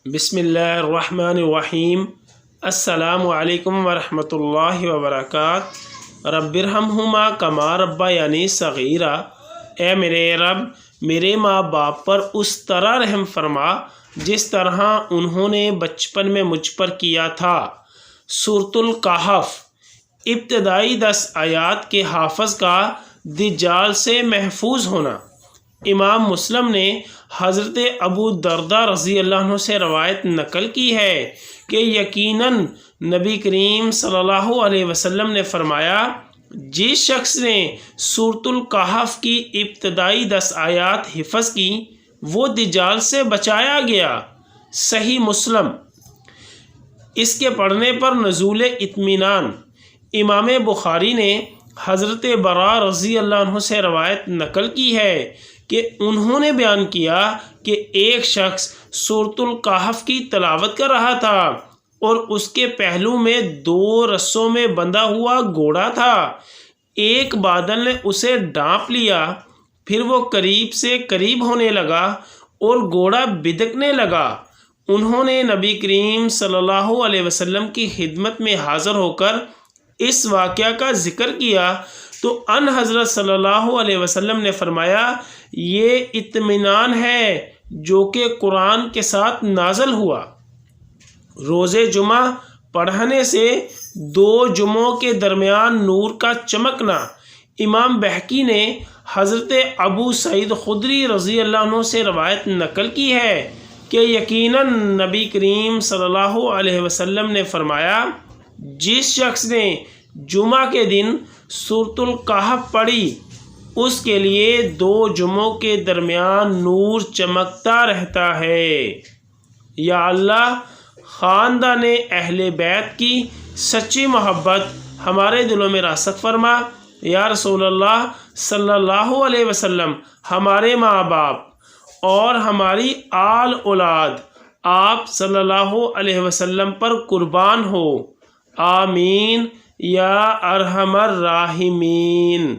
بسم اللہ الرحمن الرحیم۔ السلام علیکم ورحمۃ اللہ وبرکاتہ۔ رب ارحمہما کما ربیانی صغیرا۔ اے میرے رب، میرے ماں باپ پر اس طرح رحم فرما جس طرح انہوں نے بچپن میں مجھ پر کیا تھا۔ سورۃ الکہف ابتدائی 10 آیات کے حافظ کا دجال سے محفوظ ہونا۔ امام مسلم نے حضرت ابو درداء رضی اللہ عنہ سے روایت نقل کی ہے کہ یقیناً نبی کریم صلی اللہ علیہ وسلم نے فرمایا، جس شخص نے سورۃ الکہف کی ابتدائی 10 آیات حفظ کی وہ دجال سے بچایا گیا۔ صحیح مسلم۔ اس کے پڑھنے پر نزول اطمینان۔ امام بخاری نے حضرت براء رضی اللہ عنہ سے روایت نقل کی ہے کہ انہوں نے بیان کیا کہ ایک شخص سورۃ الکہف کی تلاوت کر رہا تھا اور اس کے پہلو میں 2 رسوں میں بندھا ہوا گھوڑا تھا۔ ایک بادل نے اسے ڈانپ لیا، پھر وہ قریب سے قریب ہونے لگا اور گھوڑا بدکنے لگا۔ انہوں نے نبی کریم صلی اللہ علیہ وسلم کی خدمت میں حاضر ہو کر اس واقعہ کا ذکر کیا تو ان حضرت صلی اللہ علیہ وسلم نے فرمایا، یہ اطمینان ہے جو کہ قرآن کے ساتھ نازل ہوا۔ روز جمعہ پڑھنے سے 2 جمعوں کے درمیان نور کا چمکنا۔ امام بہقی نے حضرت ابو سعید خدری رضی اللہ عنہ سے روایت نقل کی ہے کہ یقیناً نبی کریم صلی اللہ علیہ وسلم نے فرمایا، جس شخص نے جمعہ کے دن سورۃ الکہف پڑھی اس کے لیے 2 جمعوں کے درمیان نور چمکتا رہتا ہے۔ یا اللہ، خاندان اہل بیت کی سچی محبت ہمارے دلوں میں راسخ فرما۔ یا رسول اللہ صلی اللہ علیہ وسلم، ہمارے ماں باپ اور ہماری آل اولاد آپ صلی اللہ علیہ وسلم پر قربان ہو۔ آمین یا ارحم الراحمین۔